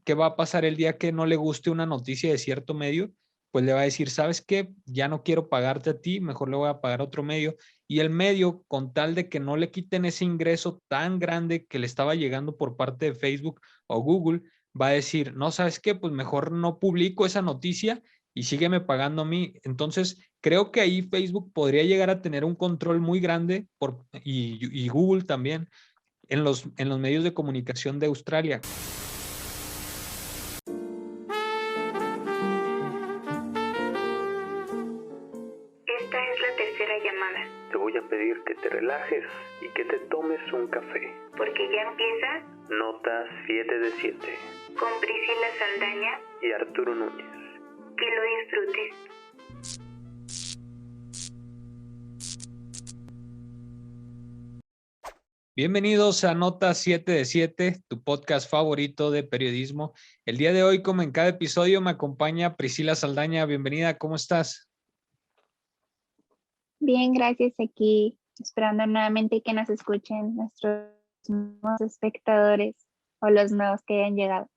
¿qué va a pasar el día que no le guste una noticia de cierto medio? Pues le va a decir, ¿sabes qué? Ya no quiero pagarte a ti, mejor le voy a pagar a otro medio. Y el medio, con tal de que no le quiten ese ingreso tan grande que le estaba llegando por parte de Facebook o Google, va a decir, no, ¿sabes qué? Pues mejor no publico esa noticia y sígueme pagando a mí. Entonces, creo que ahí Facebook podría llegar a tener un control muy grande y Google también en los medios de comunicación de Australia. Esta es la tercera llamada. Te voy a pedir que te relajes y que te tomes un café. Porque ya empieza Nota 7 de 7. con Priscila Saldaña. Y Arturo Núñez. Que lo disfrutes. Bienvenidos a Nota 7 de 7, tu podcast favorito de periodismo. El día de hoy, como en cada episodio, me acompaña Priscila Saldaña. Bienvenida, ¿cómo estás? Bien, gracias. Aquí esperando nuevamente que nos escuchen nuestros nuevos espectadores o los nuevos que hayan llegado.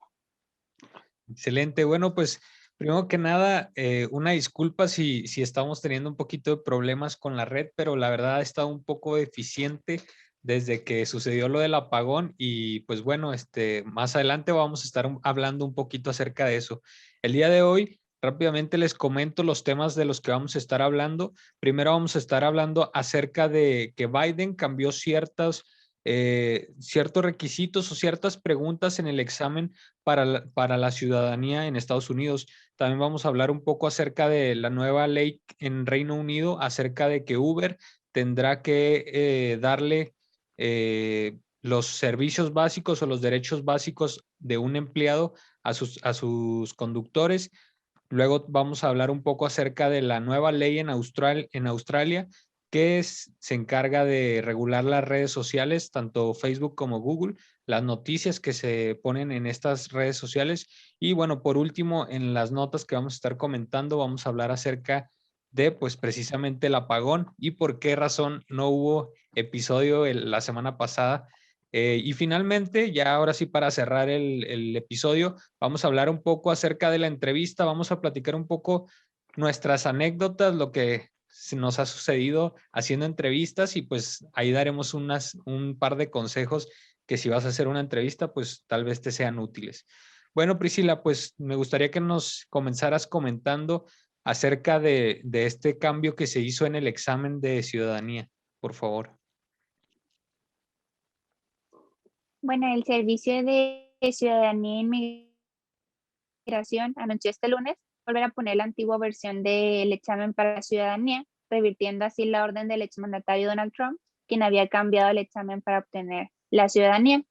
Excelente. Bueno, pues primero que nada, una disculpa si estamos teniendo un poquito de problemas con la red, pero la verdad ha estado un poco deficiente desde que sucedió lo del apagón y pues bueno, más adelante vamos a estar hablando un poquito acerca de eso. El día de hoy, rápidamente les comento los temas de los que vamos a estar hablando. Primero vamos a estar hablando acerca de que Biden cambió ciertos requisitos o ciertas preguntas en el examen para la ciudadanía en Estados Unidos. También vamos a hablar un poco acerca de la nueva ley en Reino Unido, acerca de que Uber tendrá que darle los servicios básicos o los derechos básicos de un empleado a sus conductores. Luego vamos a hablar un poco acerca de la nueva ley en Australia que se encarga de regular las redes sociales, tanto Facebook como Google, las noticias que se ponen en estas redes sociales. Y bueno, por último, en las notas que vamos a estar comentando, vamos a hablar acerca de pues precisamente el apagón y por qué razón no hubo episodio la semana pasada. Y finalmente, ya ahora sí para cerrar el episodio, vamos a hablar un poco acerca de la entrevista, vamos a platicar un poco nuestras anécdotas, lo que nos ha sucedido haciendo entrevistas y pues ahí daremos un par de consejos que si vas a hacer una entrevista, pues tal vez te sean útiles. Bueno, Priscila, pues me gustaría que nos comenzaras comentando acerca de este cambio que se hizo en el examen de ciudadanía, por favor. Bueno, el Servicio de Ciudadanía e Inmigración anunció este lunes volver a poner la antigua versión del examen para la ciudadanía, revirtiendo así la orden del exmandatario Donald Trump, quien había cambiado el examen para obtener la ciudadanía.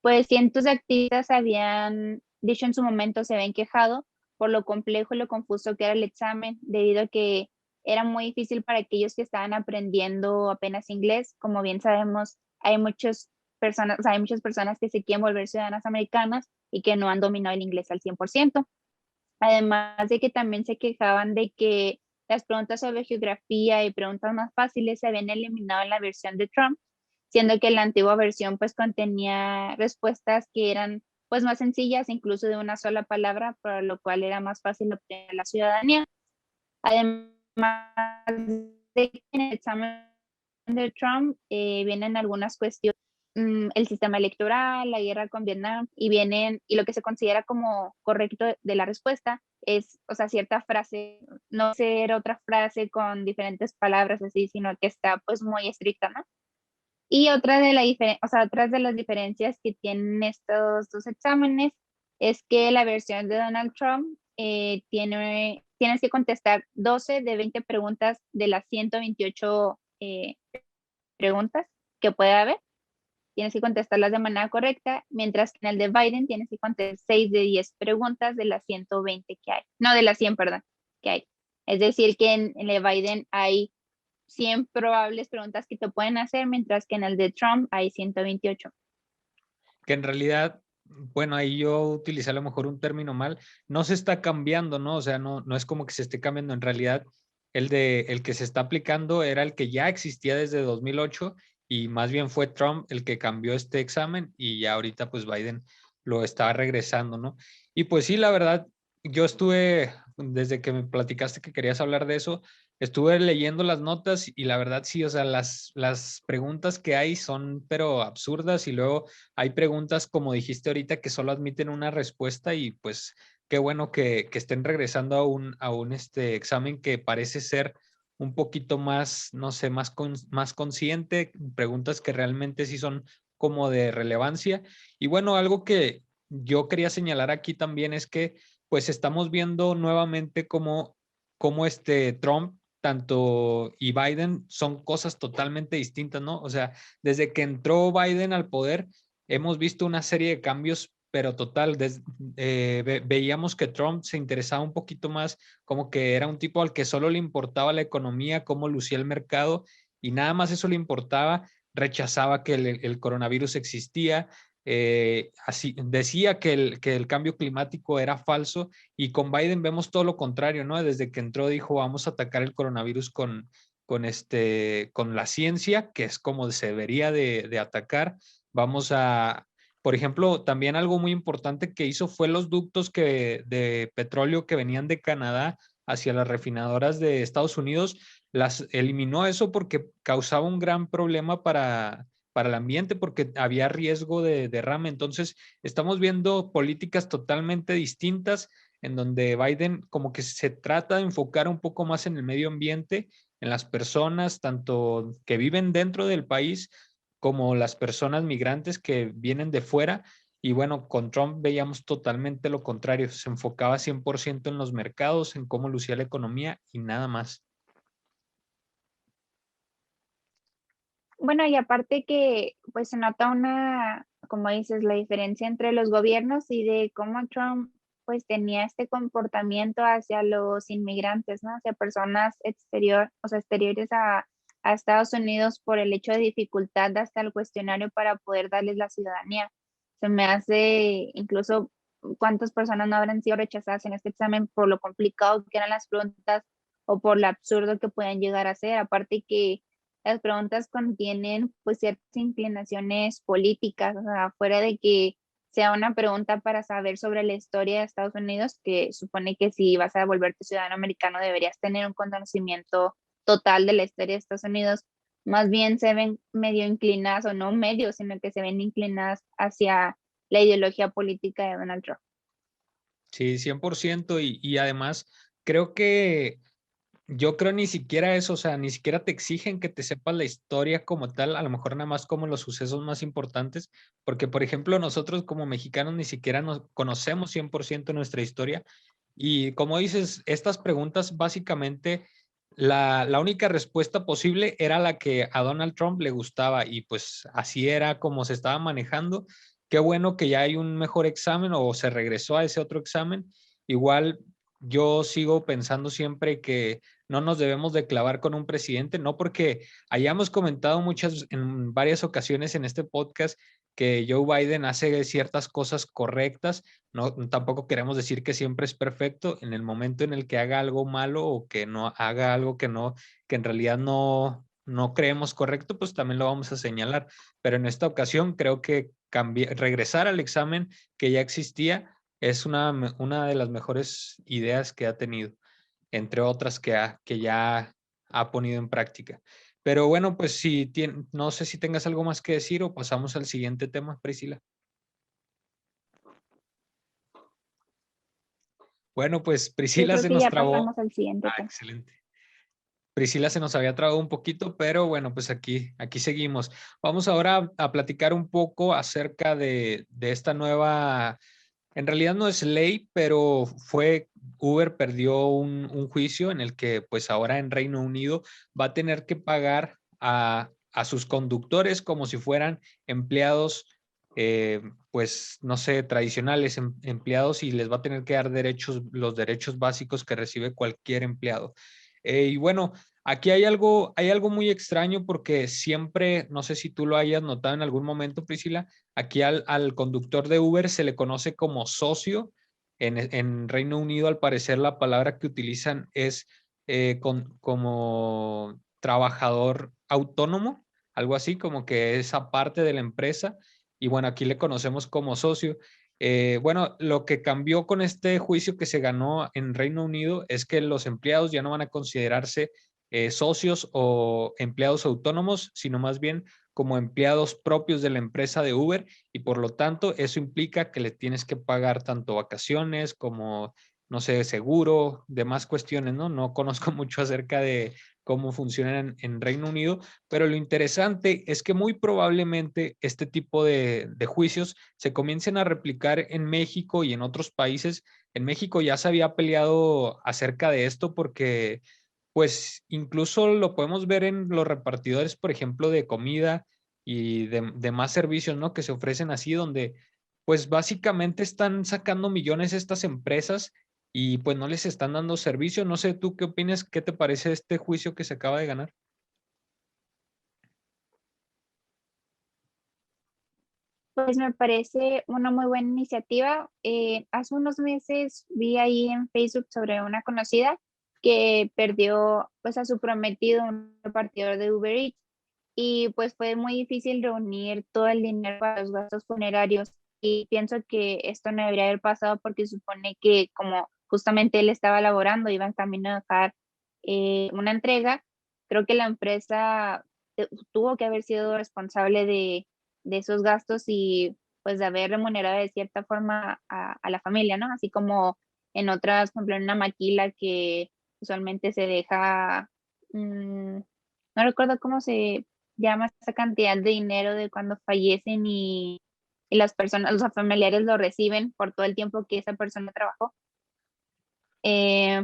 Pues cientos de activistas habían dicho en su momento, se habían quejado por lo complejo y lo confuso que era el examen, debido a que era muy difícil para aquellos que estaban aprendiendo apenas inglés. Como bien sabemos, hay muchas personas, o sea, hay muchas personas que se quieren volver ciudadanas americanas y que no han dominado el inglés al 100%. Además de que también se quejaban de que las preguntas sobre geografía y preguntas más fáciles se habían eliminado en la versión de Trump, siendo que la antigua versión pues contenía respuestas que eran pues más sencillas, incluso de una sola palabra, por lo cual era más fácil obtener la ciudadanía. Además de que en el examen de Trump vienen algunas cuestiones, el sistema electoral, la guerra con Vietnam, y lo que se considera como correcto de la respuesta es, o sea, cierta frase, no ser otra frase con diferentes palabras así, sino que está pues muy estricta, ¿no? Y otras de las diferencias que tienen estos dos exámenes es que la versión de Donald Trump tienes que contestar 12 de 20 preguntas de las 128 preguntas que puede haber. Tienes que contestarlas de manera correcta, mientras que en el de Biden tienes que contestar 6 de 10 preguntas de las 120 que hay. No, de las 100, perdón, que hay. Es decir, que en el de Biden hay 100 probables preguntas que te pueden hacer, mientras que en el de Trump hay 128. Que en realidad, bueno, ahí yo utilicé a lo mejor un término mal, no se está cambiando, ¿no? O sea, no es como que se esté cambiando, en realidad el que se está aplicando era el que ya existía desde 2008 y más bien fue Trump el que cambió este examen y ya ahorita pues Biden lo está regresando, ¿no? Y pues sí, la verdad, yo estuve, desde que me platicaste que querías hablar de eso, estuve leyendo las notas y la verdad sí, o sea, las preguntas que hay son pero absurdas y luego hay preguntas, como dijiste ahorita, que solo admiten una respuesta y pues qué bueno que estén regresando a un examen que parece ser un poquito más, no sé, más consciente, preguntas que realmente sí son como de relevancia. Y bueno, algo que yo quería señalar aquí también es que pues estamos viendo nuevamente cómo Trump tanto y Biden son cosas totalmente distintas, ¿no? O sea, desde que entró Biden al poder, hemos visto una serie de cambios, pero total, veíamos que Trump se interesaba un poquito más, como que era un tipo al que solo le importaba la economía, cómo lucía el mercado, y nada más eso le importaba, rechazaba que el coronavirus existía, así, decía que el cambio climático era falso, y con Biden vemos todo lo contrario, ¿no? Desde que entró dijo, vamos a atacar el coronavirus con la ciencia, que es como se debería de atacar. Vamos a, por ejemplo, también algo muy importante que hizo fue los ductos de petróleo que venían de Canadá hacia las refinadoras de Estados Unidos, las eliminó eso porque causaba un gran problema para el ambiente, porque había riesgo de derrame. Entonces, estamos viendo políticas totalmente distintas en donde Biden como que se trata de enfocar un poco más en el medio ambiente, en las personas, tanto que viven dentro del país como las personas migrantes que vienen de fuera. Y bueno, con Trump veíamos totalmente lo contrario, se enfocaba 100% en los mercados, en cómo lucía la economía y nada más. Bueno, y aparte que pues se nota una, como dices, la diferencia entre los gobiernos y de cómo Trump pues tenía este comportamiento hacia los inmigrantes, ¿no? Hacia personas o sea, exteriores a Estados Unidos por el hecho de dificultad hasta el cuestionario para poder darles la ciudadanía. Se me hace incluso cuántas personas no habrán sido rechazadas en este examen por lo complicado que eran las preguntas o por lo absurdo que pueden llegar a ser. Aparte que las preguntas contienen pues ciertas inclinaciones políticas, o sea, fuera de que sea una pregunta para saber sobre la historia de Estados Unidos, que supone que si vas a volverte ciudadano americano deberías tener un conocimiento total de la historia de Estados Unidos, más bien se ven medio inclinadas, o no medio, sino que se ven inclinadas hacia la ideología política de Donald Trump. Sí, 100%. Y además, creo que yo creo ni siquiera eso, o sea, ni siquiera te exigen que te sepas la historia como tal, a lo mejor nada más como los sucesos más importantes, porque por ejemplo nosotros como mexicanos ni siquiera nos conocemos 100% nuestra historia. Y como dices, estas preguntas básicamente la única respuesta posible era la que a Donald Trump le gustaba y pues así era como se estaba manejando. Qué bueno que ya hay un mejor examen o se regresó a ese otro examen. Igual yo sigo pensando siempre que no nos debemos de clavar con un presidente, no porque hayamos comentado en varias ocasiones en este podcast que Joe Biden hace ciertas cosas correctas, no, tampoco queremos decir que siempre es perfecto. En el momento en el que haga algo malo o que no haga algo que en realidad no creemos correcto, pues también lo vamos a señalar. Pero en esta ocasión creo que regresar al examen que ya existía es una de las mejores ideas que ha tenido, entre otras que ya ha ponido en práctica. Pero bueno, pues si no sé si tengas algo más que decir o pasamos al siguiente tema, Priscila. Bueno, pues Yo Priscila creo se que nos ya trabó. pasamos al siguiente Ah, tema. excelente. Priscila se nos había trabado un poquito, pero bueno, pues aquí seguimos. Vamos ahora a platicar un poco acerca de esta nueva, en realidad no es ley, pero Uber perdió un juicio en el que pues ahora en Reino Unido va a tener que pagar a sus conductores como si fueran empleados, pues no sé, tradicionales, empleados, y les va a tener que dar los derechos básicos que recibe cualquier empleado. Y bueno, aquí hay algo muy extraño porque siempre, no sé si tú lo hayas notado en algún momento, Priscila, aquí al conductor de Uber se le conoce como socio. En Reino Unido, al parecer, la palabra que utilizan es como trabajador autónomo, algo así, como que es aparte de la empresa. Y bueno, aquí le conocemos como socio. Bueno, lo que cambió con este juicio que se ganó en Reino Unido es que los empleados ya no van a considerarse socios o empleados autónomos, sino más bien como empleados propios de la empresa de Uber, y por lo tanto eso implica que le tienes que pagar tanto vacaciones como, no sé, seguro, demás cuestiones, ¿no? No conozco mucho acerca de cómo funcionan en Reino Unido, pero lo interesante es que muy probablemente este tipo de juicios se comiencen a replicar en México y en otros países. En México ya se había peleado acerca de esto porque pues incluso lo podemos ver en los repartidores, por ejemplo, de comida y de más servicios, ¿no? Que se ofrecen así, donde pues básicamente están sacando millones estas empresas y pues no les están dando servicio. No sé, ¿tú qué opinas? ¿Qué te parece este juicio que se acaba de ganar? Pues me parece una muy buena iniciativa. Hace unos meses vi ahí en Facebook sobre una conocida que perdió pues a su prometido, un repartidor de Uber Eats, y pues fue muy difícil reunir todo el dinero para los gastos funerarios. Y pienso que esto no debería haber pasado porque supone que como justamente él estaba laborando, iba en camino a dejar una entrega, creo que la empresa tuvo que haber sido responsable de esos gastos y pues de haber remunerado de cierta forma a la familia, ¿no? Así como en otras, por ejemplo, en una maquila que usualmente se deja, no recuerdo cómo se llama esa cantidad de dinero de cuando fallecen y las personas, los familiares lo reciben por todo el tiempo que esa persona trabajó.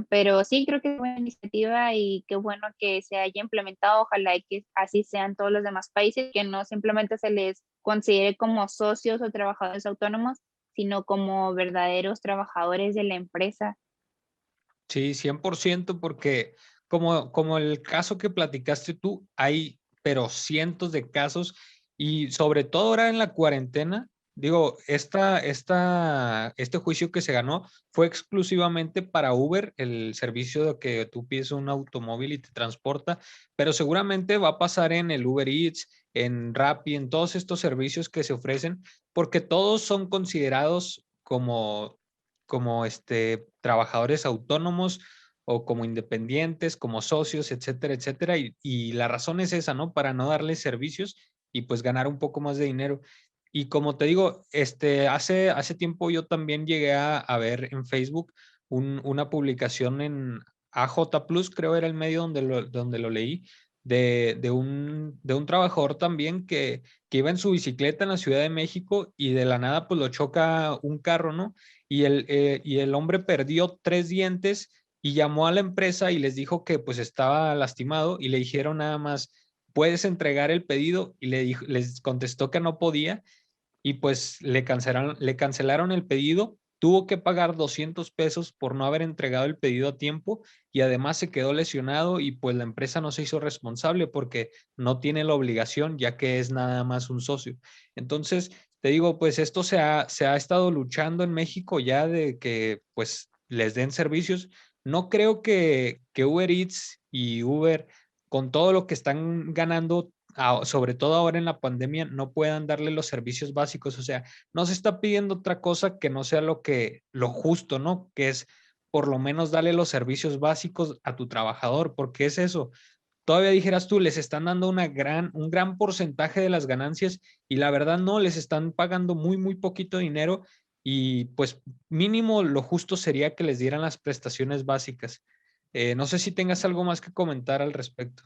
Pero sí, creo que es buena iniciativa y qué bueno que se haya implementado. Ojalá y que así sean todos los demás países, que no simplemente se les considere como socios o trabajadores autónomos, sino como verdaderos trabajadores de la empresa. Sí, 100%, porque como el caso que platicaste tú, hay pero cientos de casos y sobre todo ahora en la cuarentena, digo, este juicio que se ganó fue exclusivamente para Uber, el servicio de que tú pides un automóvil y te transporta, pero seguramente va a pasar en el Uber Eats, en Rappi, en todos estos servicios que se ofrecen, porque todos son considerados como trabajadores autónomos o como independientes, como socios, etcétera, etcétera. Y la razón es esa, ¿no? Para no darles servicios y pues ganar un poco más de dinero. Y como te digo, hace tiempo yo también llegué a ver en Facebook una publicación en AJ Plus, creo era el medio donde lo leí, de un trabajador también que iba en su bicicleta en la Ciudad de México y de la nada pues lo choca un carro, ¿no? Y el hombre perdió 3 dientes y llamó a la empresa y les dijo que pues estaba lastimado y le dijeron nada más, ¿puedes entregar el pedido? Y les contestó que no podía y pues le cancelaron el pedido. Tuvo que pagar 200 pesos por no haber entregado el pedido a tiempo y además se quedó lesionado y pues la empresa no se hizo responsable porque no tiene la obligación ya que es nada más un socio. Entonces, te digo, pues esto se ha estado luchando en México ya de que pues les den servicios. No creo que Uber Eats y Uber, con todo lo que están ganando, sobre todo ahora en la pandemia, no puedan darle los servicios básicos. O sea, no se está pidiendo otra cosa que no sea lo justo, ¿no? Que es por lo menos darle los servicios básicos a tu trabajador, porque es eso. Todavía dijeras tú, les están dando un gran porcentaje de las ganancias y la verdad no, les están pagando muy, muy poquito dinero y pues mínimo lo justo sería que les dieran las prestaciones básicas. No sé si tengas algo más que comentar al respecto.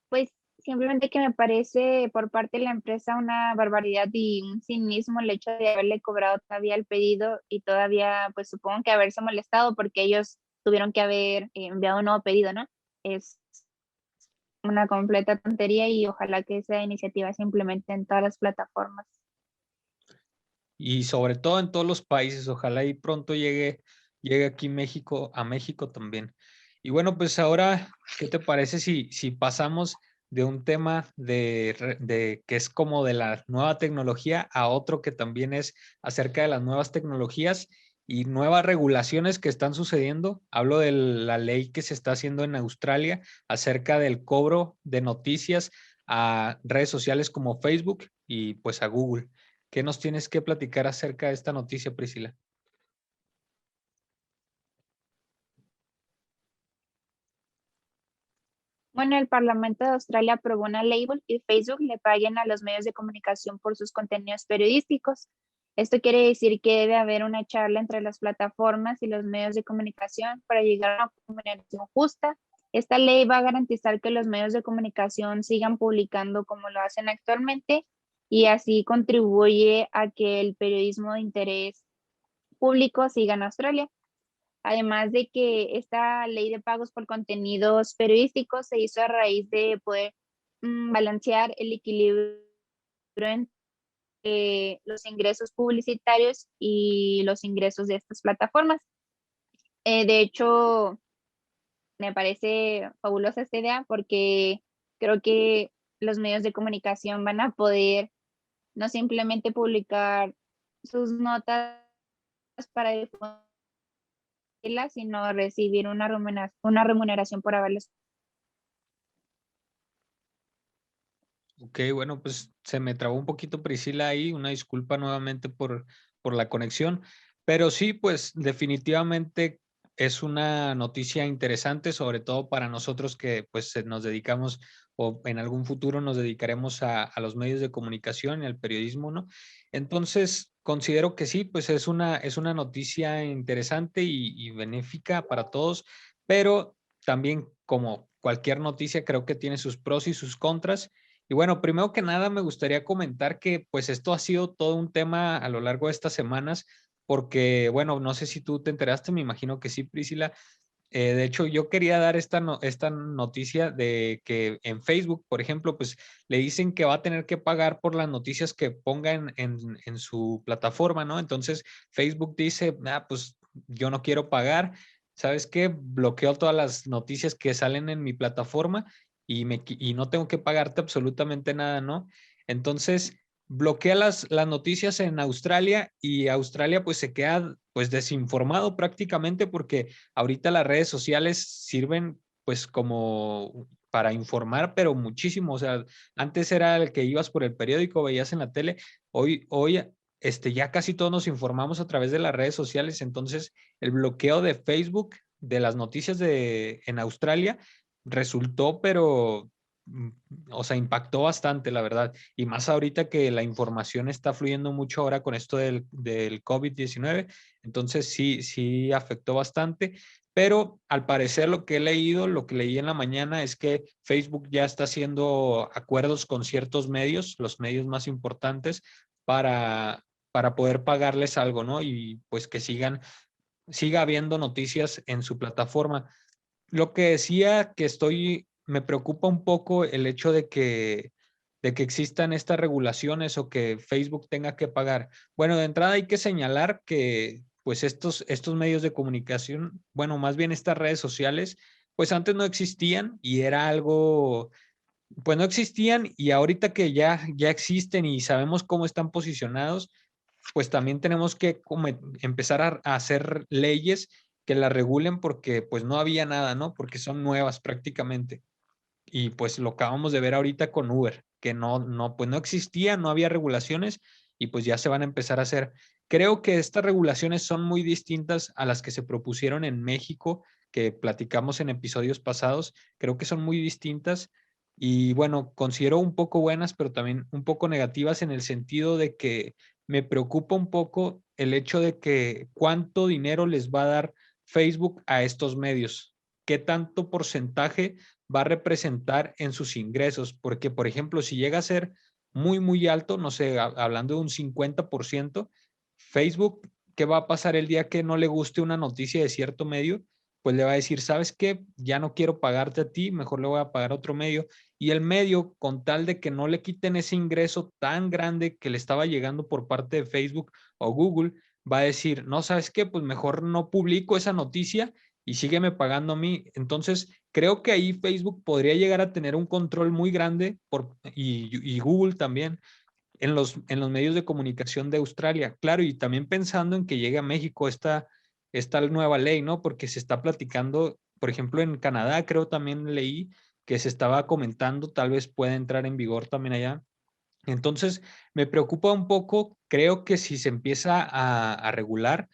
Pues simplemente que me parece por parte de la empresa una barbaridad y un cinismo el hecho de haberle cobrado todavía el pedido y todavía, pues supongo que haberse molestado porque ellos tuvieron que haber enviado un nuevo pedido, ¿no? Es una completa tontería y ojalá que esa iniciativa se implemente en todas las plataformas. Y sobre todo en todos los países. Ojalá y pronto llegue aquí a México también. Y bueno, pues ahora, ¿qué te parece si pasamos de un tema de que es como de la nueva tecnología a otro que también es acerca de las nuevas tecnologías y nuevas regulaciones que están sucediendo? Hablo de la ley que se está haciendo en Australia acerca del cobro de noticias a redes sociales como Facebook y pues a Google. ¿Qué nos tienes que platicar acerca de esta noticia, Priscila? Bueno, el Parlamento de Australia aprobó una ley y Facebook le paguen a los medios de comunicación por sus contenidos periodísticos. Esto quiere decir que debe haber una charla entre las plataformas y los medios de comunicación para llegar a una comunicación justa. Esta ley va a garantizar que los medios de comunicación sigan publicando como lo hacen actualmente y así contribuye a que el periodismo de interés público siga en Australia. Además de que esta ley de pagos por contenidos periodísticos se hizo a raíz de poder balancear el equilibrio entre los ingresos publicitarios y los ingresos de estas plataformas. De hecho, me parece fabulosa esta idea porque creo que los medios de comunicación van a poder no simplemente publicar sus notas para difundir, sino recibir una remuneración por haberlos. Ok, bueno, pues se me trabó un poquito Priscila ahí, una disculpa nuevamente por la conexión, pero sí, pues definitivamente es una noticia interesante, sobre todo para nosotros que pues nos dedicamos o en algún futuro nos dedicaremos a los medios de comunicación y al periodismo, ¿no? Entonces, considero que sí, pues es una noticia interesante y benéfica para todos, pero también como cualquier noticia creo que tiene sus pros y sus contras. Y bueno, primero que nada me gustaría comentar que pues esto ha sido todo un tema a lo largo de estas semanas, porque bueno, no sé si tú te enteraste, me imagino que sí, Priscila. De hecho, yo quería dar esta noticia de que en Facebook, por ejemplo, pues le dicen que va a tener que pagar por las noticias que ponga en su plataforma, ¿no? Entonces Facebook dice, ah, pues yo no quiero pagar, ¿sabes qué? Bloqueo todas las noticias que salen en mi plataforma y no tengo que pagarte absolutamente nada, ¿no? Entonces bloquea las noticias en Australia y Australia pues se queda pues desinformado prácticamente porque ahorita las redes sociales sirven pues como para informar, pero muchísimo. O sea, antes era el que ibas por el periódico, veías en la tele. Hoy ya casi todos nos informamos a través de las redes sociales. Entonces, el bloqueo de Facebook de las noticias en Australia resultó, pero, mm, o sea, impactó bastante, la verdad. Y más ahorita que la información está fluyendo mucho ahora con esto del COVID-19. Entonces sí afectó bastante, pero al parecer lo que he leído, lo que leí en la mañana es que Facebook ya está haciendo acuerdos con ciertos medios, los medios más importantes, para poder pagarles algo, ¿no? Y pues que siga habiendo noticias en su plataforma. Lo que decía que me preocupa un poco el hecho de que existan estas regulaciones o que Facebook tenga que pagar. Bueno, de entrada hay que señalar que pues estos medios de comunicación, bueno, más bien estas redes sociales, pues antes no existían y era algo, pues no existían y ahorita que ya existen y sabemos cómo están posicionados, pues también tenemos que empezar a hacer leyes que la regulen porque pues no había nada, ¿no? Porque son nuevas prácticamente. Y pues lo acabamos de ver ahorita con Uber, que pues no existía, no había regulaciones y pues ya se van a empezar a hacer. Creo que estas regulaciones son muy distintas a las que se propusieron en México, que platicamos en episodios pasados. Creo que son muy distintas y bueno, considero un poco buenas, pero también un poco negativas en el sentido de que me preocupa un poco el hecho de que cuánto dinero les va a dar Facebook a estos medios, qué tanto porcentaje va a representar en sus ingresos, porque por ejemplo, si llega a ser muy, muy alto, no sé, hablando de un 50%, Facebook, ¿qué va a pasar el día que no le guste una noticia de cierto medio? Pues le va a decir, ¿sabes qué? Ya no quiero pagarte a ti, mejor le voy a pagar a otro medio. Y el medio, con tal de que no le quiten ese ingreso tan grande que le estaba llegando por parte de Facebook o Google, va a decir, no, ¿sabes qué? Pues mejor no publico esa noticia y sígueme pagando a mí. Entonces, creo que ahí Facebook podría llegar a tener un control muy grande y Google también en los medios de comunicación de Australia. Claro, y también pensando en que llegue a México esta nueva ley, ¿no? Porque se está platicando, por ejemplo, en Canadá, creo también leí que se estaba comentando, tal vez pueda entrar en vigor también allá. Entonces, me preocupa un poco, creo que si se empieza a regular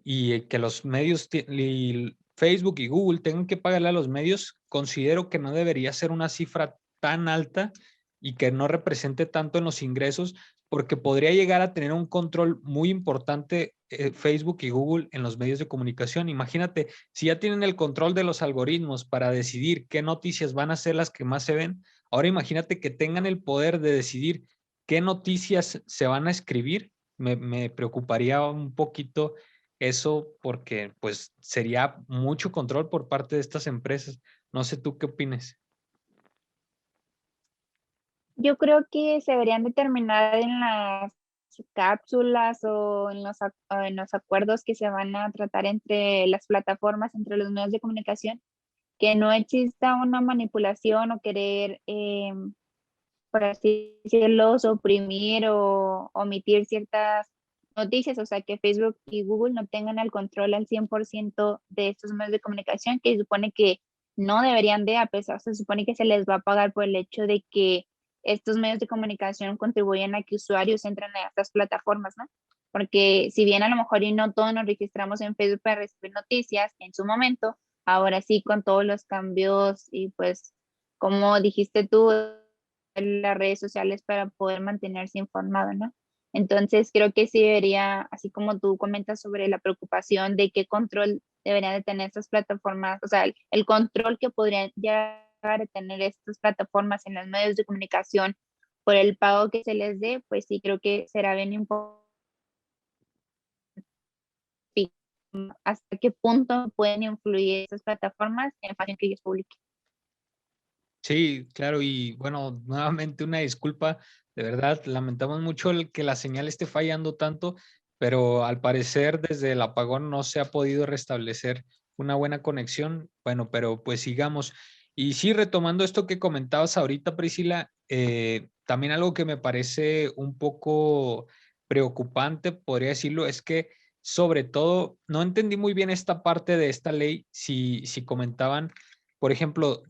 y que los medios, y Facebook y Google tengan que pagarle a los medios, considero que no debería ser una cifra tan alta y que no represente tanto en los ingresos, porque podría llegar a tener un control muy importante Facebook y Google en los medios de comunicación. Imagínate, si ya tienen el control de los algoritmos para decidir qué noticias van a ser las que más se ven, ahora imagínate que tengan el poder de decidir qué noticias se van a escribir. Me preocuparía un poquito eso porque pues sería mucho control por parte de estas empresas. No sé tú qué opines. Yo creo que se deberían determinar en las cápsulas o en los acuerdos que se van a tratar entre las plataformas, entre los medios de comunicación, que no exista una manipulación o querer, por así decirlo, suprimir o omitir ciertas noticias, o sea, que Facebook y Google no tengan el control al 100% de estos medios de comunicación, que se supone que no deberían de, a pesar, se supone que se les va a pagar por el hecho de que estos medios de comunicación contribuyen a que usuarios entren a estas plataformas, ¿no? Porque si bien a lo mejor y no todos nos registramos en Facebook para recibir noticias en su momento, ahora sí con todos los cambios y pues como dijiste tú, las redes sociales para poder mantenerse informado, ¿no? Entonces creo que sí debería, así como tú comentas sobre la preocupación de qué control deberían de tener estas plataformas, o sea, el control que podrían llegar a tener estas plataformas en los medios de comunicación por el pago que se les dé, pues sí creo que será bien importante hasta qué punto pueden influir estas plataformas en la información que ellos publiquen. Sí, claro, y bueno, nuevamente una disculpa, de verdad, lamentamos mucho que la señal esté fallando tanto, pero al parecer desde el apagón no se ha podido restablecer una buena conexión. Bueno, pero pues sigamos. Y sí, retomando esto que comentabas ahorita, Priscila, también algo que me parece un poco preocupante, podría decirlo, es que sobre todo, no entendí muy bien esta parte de esta ley, si comentaban, por ejemplo,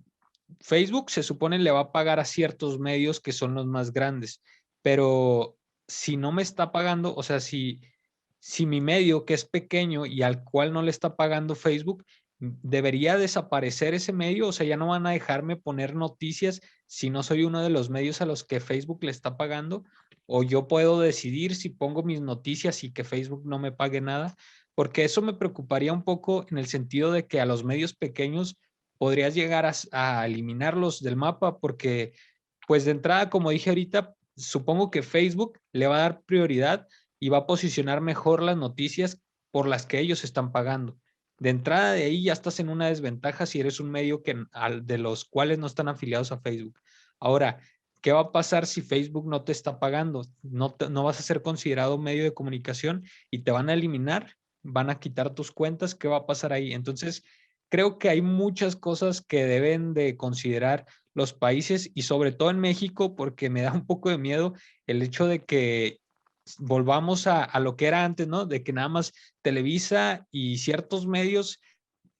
Facebook se supone le va a pagar a ciertos medios que son los más grandes, pero si no me está pagando, o sea, si mi medio que es pequeño y al cual no le está pagando Facebook, debería desaparecer ese medio, o sea, ya no van a dejarme poner noticias si no soy uno de los medios a los que Facebook le está pagando, o yo puedo decidir si pongo mis noticias y que Facebook no me pague nada, porque eso me preocuparía un poco en el sentido de que a los medios pequeños podrías llegar a eliminarlos del mapa porque, pues de entrada, como dije ahorita, supongo que Facebook le va a dar prioridad y va a posicionar mejor las noticias por las que ellos están pagando. De entrada de ahí ya estás en una desventaja si eres un medio de los cuales no están afiliados a Facebook. Ahora, ¿qué va a pasar si Facebook no te está pagando? No vas a ser considerado medio de comunicación y te van a eliminar, van a quitar tus cuentas. ¿Qué va a pasar ahí? Entonces, creo que hay muchas cosas que deben de considerar los países y sobre todo en México, porque me da un poco de miedo el hecho de que volvamos a lo que era antes, ¿no? De que nada más Televisa y ciertos medios,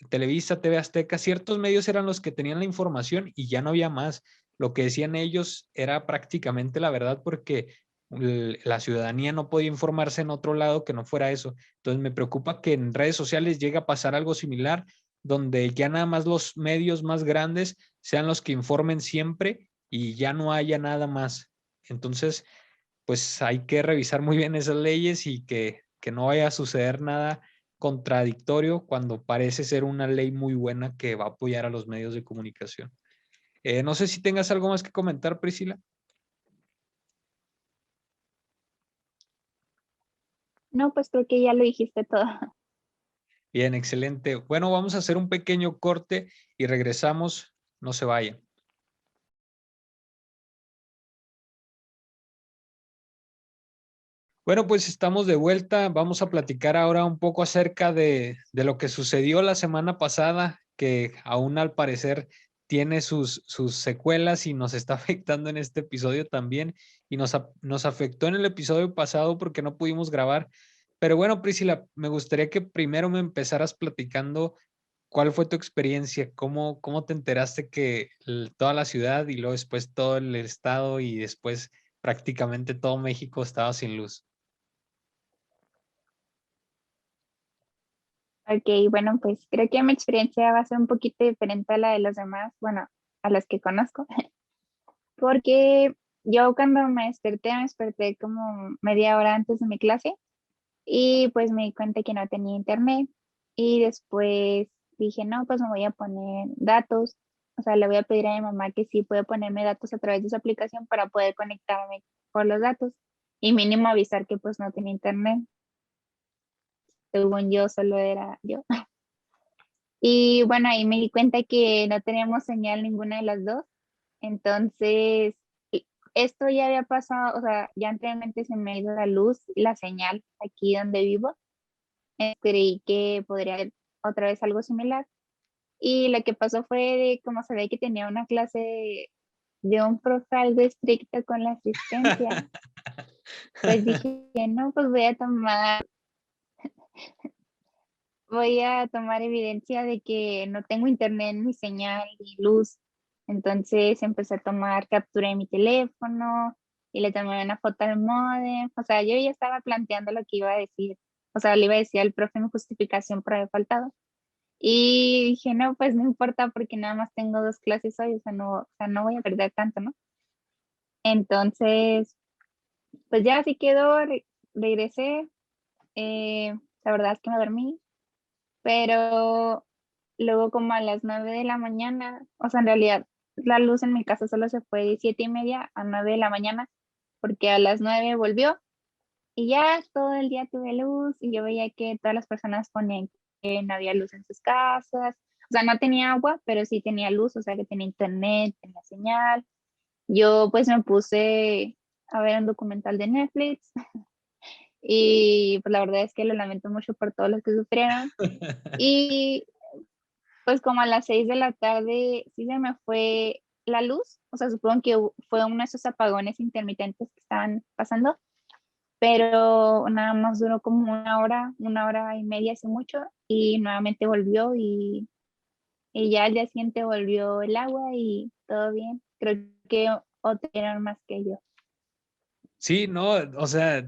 Televisa, TV Azteca, ciertos medios eran los que tenían la información y ya no había más. Lo que decían ellos era prácticamente la verdad porque la ciudadanía no podía informarse en otro lado que no fuera eso. Entonces me preocupa que en redes sociales llegue a pasar algo similar, donde ya nada más los medios más grandes sean los que informen siempre y ya no haya nada más. Entonces, pues hay que revisar muy bien esas leyes y que no vaya a suceder nada contradictorio cuando parece ser una ley muy buena que va a apoyar a los medios de comunicación. No sé si tengas algo más que comentar, Priscila. No, pues creo que ya lo dijiste todo. Bien, excelente. Bueno, vamos a hacer un pequeño corte y regresamos. No se vayan. Bueno, pues estamos de vuelta. Vamos a platicar ahora un poco acerca de lo que sucedió la semana pasada, que aún al parecer tiene sus secuelas y nos está afectando en este episodio también. Y nos afectó en el episodio pasado porque no pudimos grabar. Pero bueno, Priscila, me gustaría que primero me empezaras platicando ¿cuál fue tu experiencia? ¿Cómo te enteraste que toda la ciudad y luego después todo el estado y después prácticamente todo México estaba sin luz? Ok, bueno, pues creo que mi experiencia va a ser un poquito diferente a la de los demás, bueno, a los que conozco, porque yo cuando me desperté como media hora antes de mi clase y pues me di cuenta que no tenía internet y después dije, no, pues me voy a poner datos, o sea, le voy a pedir a mi mamá que sí puede ponerme datos a través de su aplicación para poder conectarme por los datos y mínimo avisar que pues no tenía internet, según yo solo era yo. Y bueno, ahí me di cuenta que no teníamos señal ninguna de las dos. Entonces, esto ya había pasado, o sea, ya anteriormente se me ha ido la luz y la señal aquí donde vivo. Creí que podría haber otra vez algo similar. Y lo que pasó fue de como sabía que tenía una clase de un profe algo estricto con la asistencia, pues dije, no, pues voy a tomar evidencia de que no tengo internet, ni señal, ni luz. Entonces empecé a tomar captura de mi teléfono y le tomé una foto al módem. O sea, yo ya estaba planteando lo que iba a decir. O sea, le iba a decir al profe mi justificación por haber faltado. Y dije, no, pues no importa porque nada más tengo 2 clases hoy, o sea, no voy a perder tanto, ¿no? Entonces, pues ya así quedó, regresé. La verdad es que me dormí, pero luego como a las 9 de la mañana, o sea, en realidad la luz en mi casa solo se fue de 7:30 a 9 de la mañana, porque a las 9 volvió y ya todo el día tuve luz y yo veía que todas las personas ponían que no había luz en sus casas, o sea, no tenía agua, pero sí tenía luz, o sea, que tenía internet, tenía señal. Yo pues me puse a ver un documental de Netflix y pues la verdad es que lo lamento mucho por todos los que sufrieron. Y pues como a las 6 de la tarde sí se me fue la luz, o sea, supongo que fue uno de esos apagones intermitentes que estaban pasando, pero nada más duró como una hora y media hace mucho, y nuevamente volvió y ya al día siguiente volvió el agua y todo bien. Creo que otros eran más que yo. Sí, no, o sea,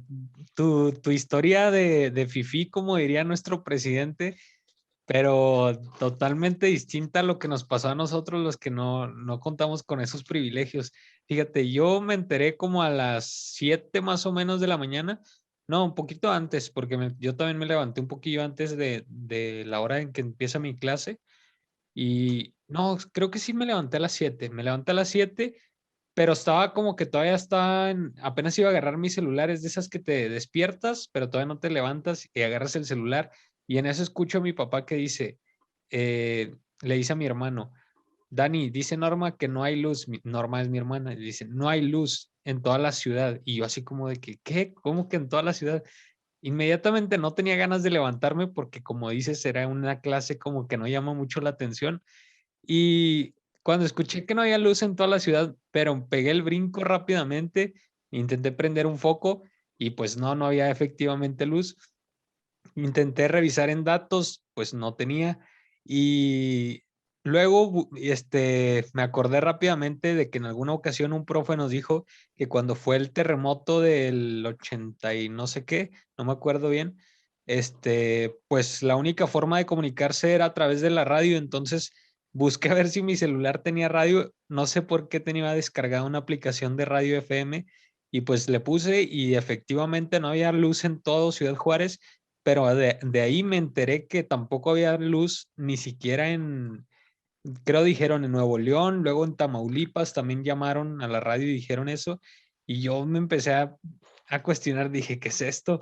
tu historia de Fifi, como diría nuestro presidente, pero totalmente distinta a lo que nos pasó a nosotros los que no contamos con esos privilegios. Fíjate, yo me enteré como a las 7 más o menos de la mañana, no, un poquito antes, porque yo también me levanté un poquillo antes de la hora en que empieza mi clase y no, creo que sí me levanté a las 7, me levanté a las 7, pero estaba como que todavía apenas iba a agarrar mi celular, es de esas que te despiertas, pero todavía no te levantas y agarras el celular. Y en eso escucho a mi papá que dice, le dice a mi hermano, Dani, dice Norma que no hay luz. Norma es mi hermana, y dice, no hay luz en toda la ciudad. Y yo así como de que, ¿qué? ¿Cómo que en toda la ciudad? Inmediatamente no tenía ganas de levantarme porque como dices, era una clase como que no llama mucho la atención y cuando escuché que no había luz en toda la ciudad, pero pegué el brinco rápidamente, intenté prender un foco y pues no había efectivamente luz. Intenté revisar en datos, pues no tenía. Y luego, me acordé rápidamente de que en alguna ocasión un profe nos dijo que cuando fue el terremoto del 80 y no sé qué, no me acuerdo bien, pues la única forma de comunicarse era a través de la radio. Entonces busqué a ver si mi celular tenía radio. No sé por qué tenía descargada una aplicación de radio FM y pues le puse y efectivamente no había luz en todo Ciudad Juárez, pero de ahí me enteré que tampoco había luz ni siquiera creo dijeron en Nuevo León, luego en Tamaulipas también llamaron a la radio y dijeron eso, y yo me empecé a cuestionar, dije, ¿qué es esto?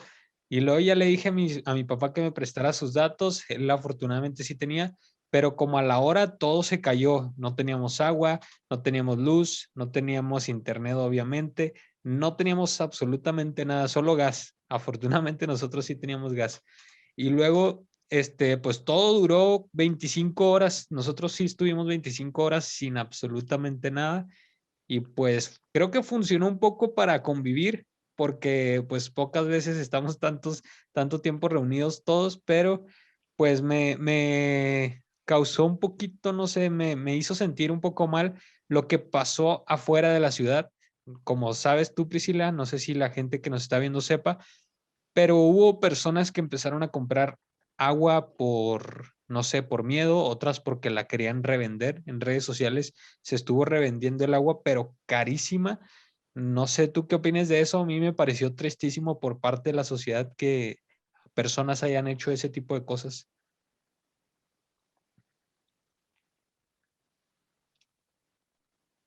Y luego ya le dije a mi papá que me prestara sus datos, él afortunadamente sí tenía, pero como a la hora todo se cayó, no teníamos agua, no teníamos luz, no teníamos internet obviamente, no teníamos absolutamente nada, solo gas. Afortunadamente nosotros sí teníamos gas. Y luego pues todo duró 25 horas. Nosotros sí estuvimos 25 horas sin absolutamente nada. Y pues creo que funcionó un poco para convivir, porque pues pocas veces estamos tanto tiempo reunidos todos, pero pues causó un poquito, no sé, me hizo sentir un poco mal lo que pasó afuera de la ciudad. Como sabes tú, Priscila, no sé si la gente que nos está viendo sepa, pero hubo personas que empezaron a comprar agua por, no sé, por miedo, otras porque la querían revender en redes sociales. Se estuvo revendiendo el agua, pero carísima. No sé tú qué opinas de eso. A mí me pareció tristísimo por parte de la sociedad que personas hayan hecho ese tipo de cosas.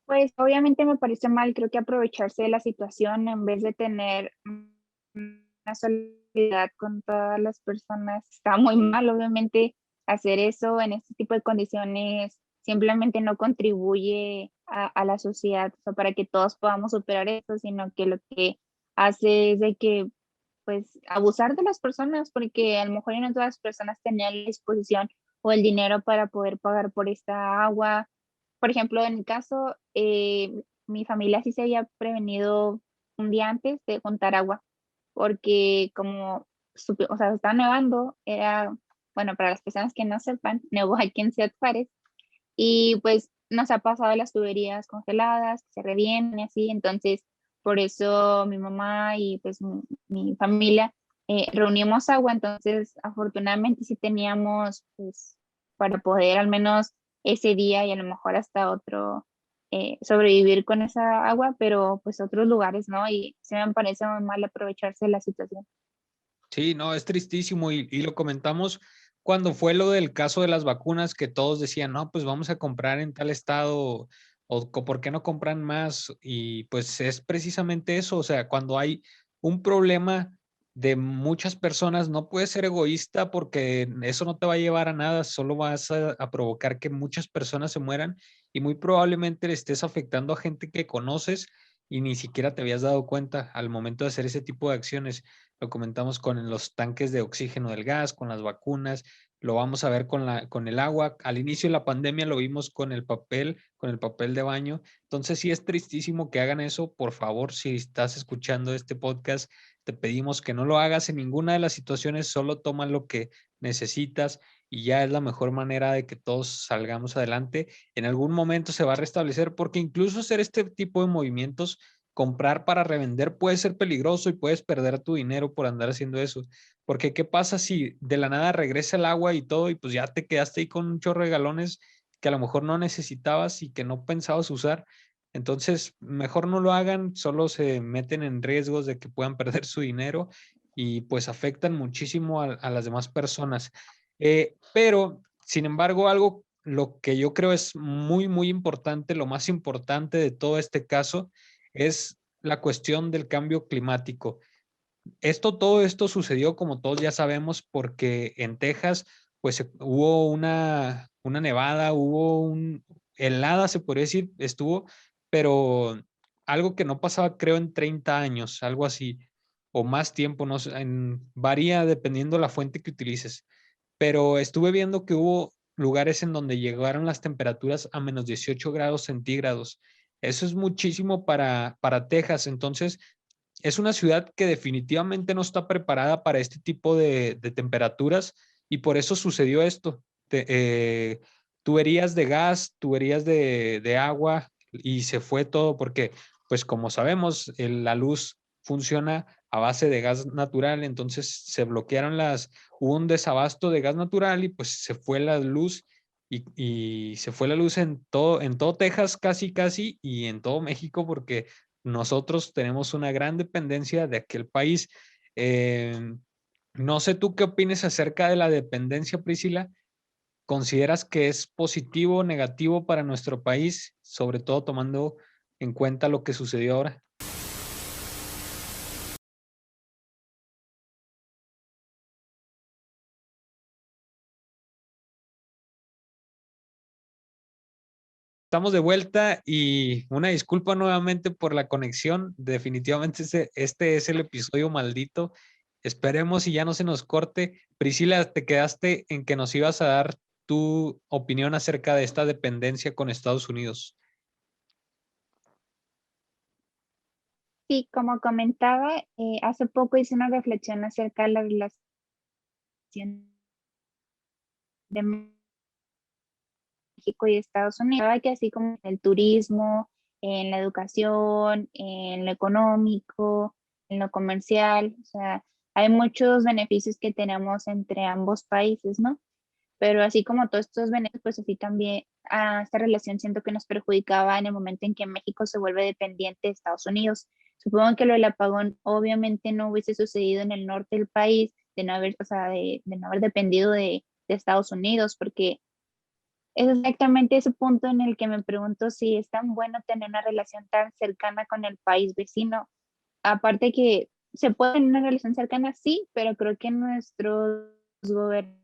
Pues obviamente me parece mal, creo que aprovecharse de la situación en vez de tener una solidaridad con todas las personas está muy mal. Obviamente hacer eso en este tipo de condiciones simplemente no contribuye a la sociedad, o sea, para que todos podamos superar eso, sino que lo que hace es de que pues abusar de las personas, porque a lo mejor no todas las personas tenían la disposición o el dinero para poder pagar por esta agua. Por ejemplo, en mi caso, mi familia sí se había prevenido un día antes de juntar agua, porque como, o sea, estaba nevando, era, bueno, para las personas que no sepan, nevó aquí en Ciudad Juárez, y pues nos ha pasado las tuberías congeladas, que se revienen y así, entonces por eso mi mamá y pues mi familia reunimos agua, entonces afortunadamente sí teníamos pues para poder al menos ese día y a lo mejor hasta otro sobrevivir con esa agua, pero pues otros lugares, ¿no? Y se me parece muy mal aprovecharse de la situación. Sí, no, es tristísimo y lo comentamos cuando fue lo del caso de las vacunas que todos decían, no, pues vamos a comprar en tal estado o ¿por qué no compran más? Y pues es precisamente eso, o sea, cuando hay un problema de muchas personas, no puedes ser egoísta porque eso no te va a llevar a nada, solo vas a provocar que muchas personas se mueran y muy probablemente le estés afectando a gente que conoces y ni siquiera te habías dado cuenta al momento de hacer ese tipo de acciones. Lo comentamos con los tanques de oxígeno del gas, con las vacunas, lo vamos a ver con el agua. Al inicio de la pandemia lo vimos con el papel de baño. Entonces sí es tristísimo que hagan eso. Por favor, si estás escuchando este podcast, te pedimos que no lo hagas en ninguna de las situaciones, solo toma lo que necesitas y ya es la mejor manera de que todos salgamos adelante. En algún momento se va a restablecer porque incluso hacer este tipo de movimientos, comprar para revender puede ser peligroso y puedes perder tu dinero por andar haciendo eso. Porque ¿qué pasa si de la nada regresa el agua y todo y pues ya te quedaste ahí con un chorro de galones que a lo mejor no necesitabas y que no pensabas usar? Entonces, mejor no lo hagan, solo se meten en riesgos de que puedan perder su dinero y pues afectan muchísimo a las demás personas. Pero, sin embargo, algo, lo que yo creo es muy, muy importante, lo más importante de todo este caso, es la cuestión del cambio climático. Todo esto sucedió, como todos ya sabemos, porque en Texas, pues hubo una nevada, helada, se podría decir, estuvo, pero algo que no pasaba, creo, en 30 años, algo así, o más tiempo, no sé, varía dependiendo la fuente que utilices. Pero estuve viendo que hubo lugares en donde llegaron las temperaturas a menos 18 grados centígrados. Eso es muchísimo para Texas. Entonces, es una ciudad que definitivamente no está preparada para este tipo de temperaturas y por eso sucedió esto. Tuberías de gas, tuberías de agua y se fue todo porque, pues como sabemos, la luz funciona a base de gas natural, entonces se bloquearon hubo un desabasto de gas natural y pues se fue la luz y se fue la luz en todo Texas casi, casi y en todo México porque nosotros tenemos una gran dependencia de aquel país. Eh, no sé tú qué opines acerca de la dependencia, Priscila. ¿Consideras que es positivo o negativo para nuestro país, sobre todo tomando en cuenta lo que sucedió ahora? Estamos de vuelta y una disculpa nuevamente por la conexión. Definitivamente este es el episodio maldito. Esperemos y ya no se nos corte. Priscila, te quedaste en que nos ibas a dar tu opinión acerca de esta dependencia con Estados Unidos. Sí, como comentaba, hace poco hice una reflexión acerca de la relación de México y Estados Unidos. Que así como en el turismo, en la educación, en lo económico, en lo comercial, o sea, hay muchos beneficios que tenemos entre ambos países, ¿no? Pero así como todos estos beneficios, pues así también esta relación siento que nos perjudicaba en el momento en que México se vuelve dependiente de Estados Unidos. Supongo que lo del apagón obviamente no hubiese sucedido en el norte del país, de no haber, o sea, de no haber dependido de Estados Unidos, porque es exactamente ese punto en el que me pregunto si es tan bueno tener una relación tan cercana con el país vecino. Aparte que se puede tener una relación cercana, sí, pero creo que nuestros gobernantes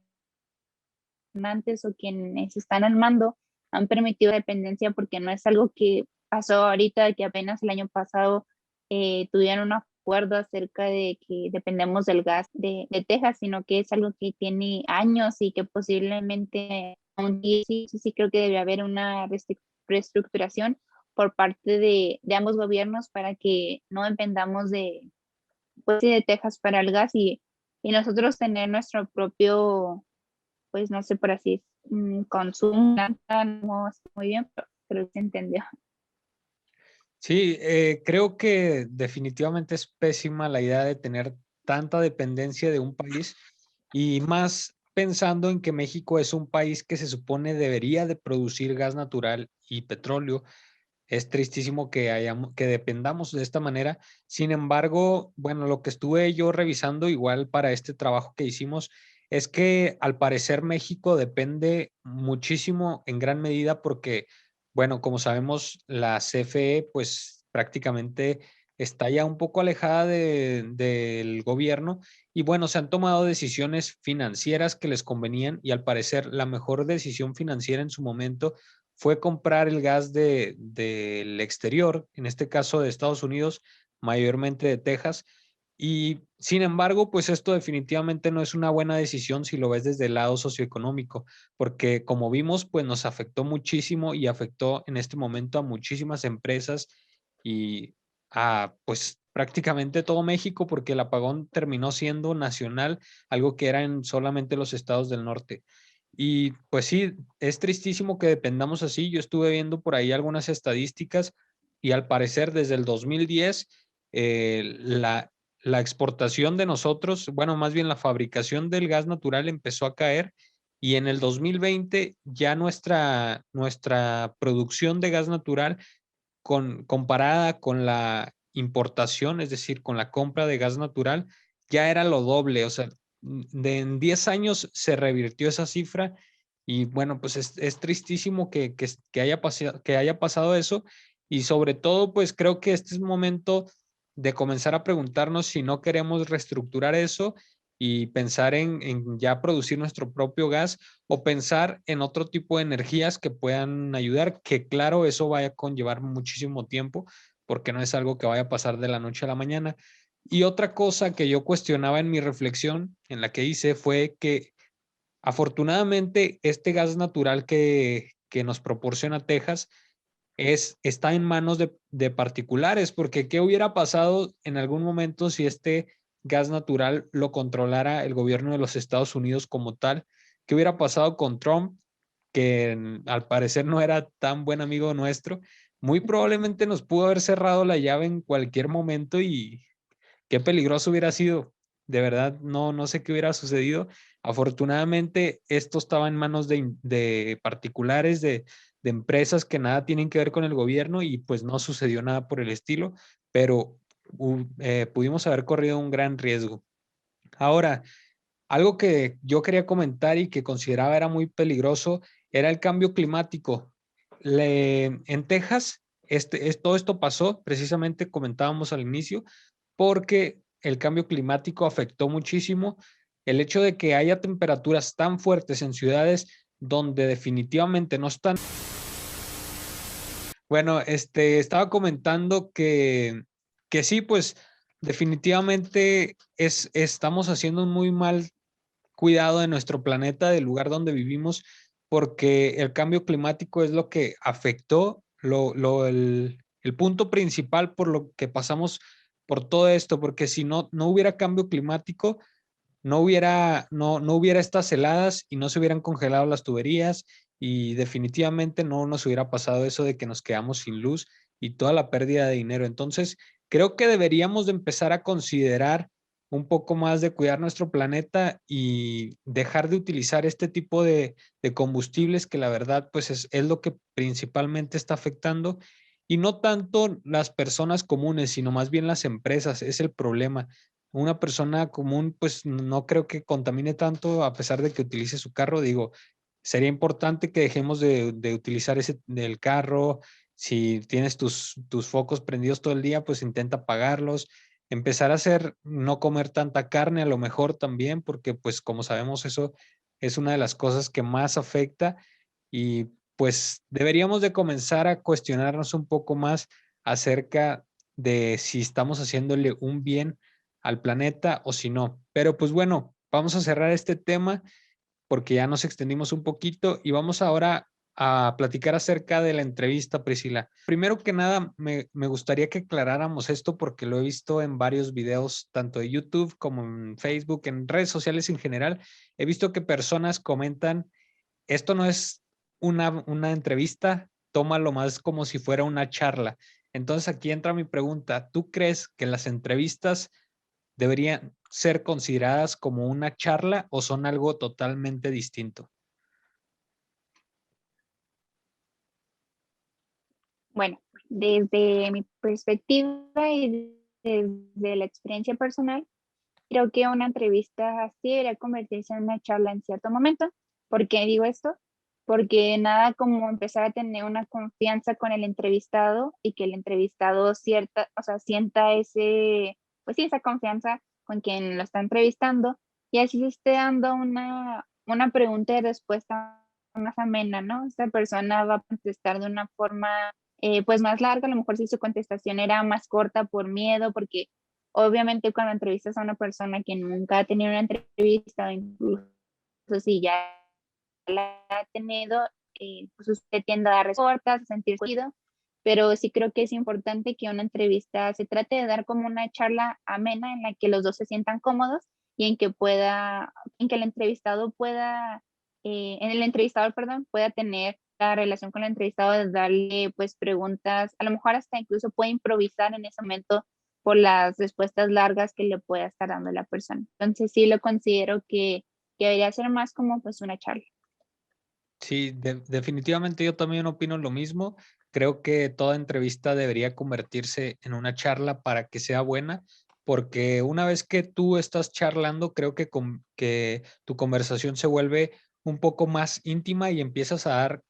o quienes están al mando han permitido dependencia porque no es algo que pasó ahorita, que apenas el año pasado tuvieron un acuerdo acerca de que dependemos del gas de Texas, sino que es algo que tiene años y que posiblemente sí creo que debe haber una reestructuración por parte de ambos gobiernos para que no dependamos pues, sí, de Texas para el gas y nosotros tener nuestro propio, pues no sé por así, consumo. No sé muy bien, pero creo que se entendió. Sí, creo que definitivamente es pésima la idea de tener tanta dependencia de un país y más pensando en que México es un país que se supone debería de producir gas natural y petróleo. Es tristísimo que dependamos de esta manera. Sin embargo, bueno, lo que estuve yo revisando igual para este trabajo que hicimos es que al parecer México depende muchísimo en gran medida porque, bueno, como sabemos, la CFE pues prácticamente está ya un poco alejada del gobierno y bueno, se han tomado decisiones financieras que les convenían y al parecer la mejor decisión financiera en su momento fue comprar el gas del exterior, en este caso de Estados Unidos, mayormente de Texas. Y sin embargo, pues esto definitivamente no es una buena decisión si lo ves desde el lado socioeconómico, porque como vimos, pues nos afectó muchísimo y afectó en este momento a muchísimas empresas y a pues prácticamente todo México, porque el apagón terminó siendo nacional, algo que era en solamente los estados del norte. Y pues sí, es tristísimo que dependamos así. Yo estuve viendo por ahí algunas estadísticas y al parecer desde el 2010 la exportación de nosotros, bueno, más bien la fabricación del gas natural empezó a caer y en el 2020 ya nuestra producción de gas natural comparada con la importación, es decir, con la compra de gas natural, ya era lo doble. O sea, en 10 años se revirtió esa cifra y bueno, pues es tristísimo que haya pasado eso y sobre todo, pues creo que este es momento de comenzar a preguntarnos si no queremos reestructurar eso y pensar en ya producir nuestro propio gas o pensar en otro tipo de energías que puedan ayudar, que claro, eso vaya a conllevar muchísimo tiempo, porque no es algo que vaya a pasar de la noche a la mañana. Y otra cosa que yo cuestionaba en mi reflexión, en la que hice, fue que afortunadamente este gas natural que nos proporciona Texas está en manos de particulares, porque ¿qué hubiera pasado en algún momento si este gas natural lo controlara el gobierno de los Estados Unidos como tal? ¿Qué hubiera pasado con Trump, que al parecer no era tan buen amigo nuestro? Muy probablemente nos pudo haber cerrado la llave en cualquier momento y qué peligroso hubiera sido. De verdad, no sé qué hubiera sucedido. Afortunadamente, esto estaba en manos de particulares, de empresas que nada tienen que ver con el gobierno y pues no sucedió nada por el estilo, pero pudimos haber corrido un gran riesgo. Ahora, algo que yo quería comentar y que consideraba era muy peligroso era el cambio climático. En Texas, todo esto pasó, precisamente comentábamos al inicio, porque el cambio climático afectó muchísimo el hecho de que haya temperaturas tan fuertes en ciudades donde definitivamente no están. Bueno, estaba comentando que sí, pues definitivamente estamos haciendo un muy mal cuidado de nuestro planeta, del lugar donde vivimos, porque el cambio climático es lo que afectó el punto principal por lo que pasamos por todo esto, porque si no hubiera cambio climático, no hubiera estas heladas y no se hubieran congelado las tuberías y definitivamente no nos hubiera pasado eso de que nos quedamos sin luz y toda la pérdida de dinero. Entonces, creo que deberíamos de empezar a considerar un poco más de cuidar nuestro planeta y dejar de utilizar este tipo de combustibles que la verdad pues es lo que principalmente está afectando y no tanto las personas comunes, sino más bien las empresas, es el problema. Una persona común pues no creo que contamine tanto a pesar de que utilice su carro, digo, sería importante que dejemos de utilizar ese del carro. Si tienes tus focos prendidos todo el día, pues intenta apagarlos. Empezar a hacer, no comer tanta carne a lo mejor también, porque pues como sabemos eso es una de las cosas que más afecta y pues deberíamos de comenzar a cuestionarnos un poco más acerca de si estamos haciéndole un bien al planeta o si no. Pero pues bueno, vamos a cerrar este tema porque ya nos extendimos un poquito y vamos ahora a platicar acerca de la entrevista, Priscila. Primero que nada, me gustaría que aclaráramos esto porque lo he visto en varios videos, tanto de YouTube como en Facebook, en redes sociales en general. He visto que personas comentan, esto no es una entrevista, tómalo más como si fuera una charla. Entonces aquí entra mi pregunta, ¿tú crees que las entrevistas deberían ser consideradas como una charla o son algo totalmente distinto? Bueno, desde mi perspectiva y desde la experiencia personal, creo que una entrevista así debería convertirse en una charla en cierto momento. ¿Por qué digo esto? Porque nada como empezar a tener una confianza con el entrevistado y que el entrevistado sienta pues sí, esa confianza con quien lo está entrevistando y así se esté dando una pregunta y respuesta más amena, ¿no? Esta persona va a contestar de una forma pues más larga, a lo mejor si su contestación era más corta por miedo, porque obviamente cuando entrevistas a una persona que nunca ha tenido una entrevista, o incluso si ya la ha tenido, pues usted tiende a dar respuestas, a sentirse cuido, pero sí creo que es importante que una entrevista se trate de dar como una charla amena en la que los dos se sientan cómodos y en que el entrevistado en el entrevistador, perdón, pueda tener la relación con el entrevistado de darle pues preguntas, a lo mejor hasta incluso puede improvisar en ese momento por las respuestas largas que le pueda estar dando la persona. Entonces sí lo considero que debería ser más como pues una charla. Sí, definitivamente yo también opino lo mismo. Creo que toda entrevista debería convertirse en una charla para que sea buena, porque una vez que tú estás charlando, creo que tu conversación se vuelve un poco más íntima y empiezas a dar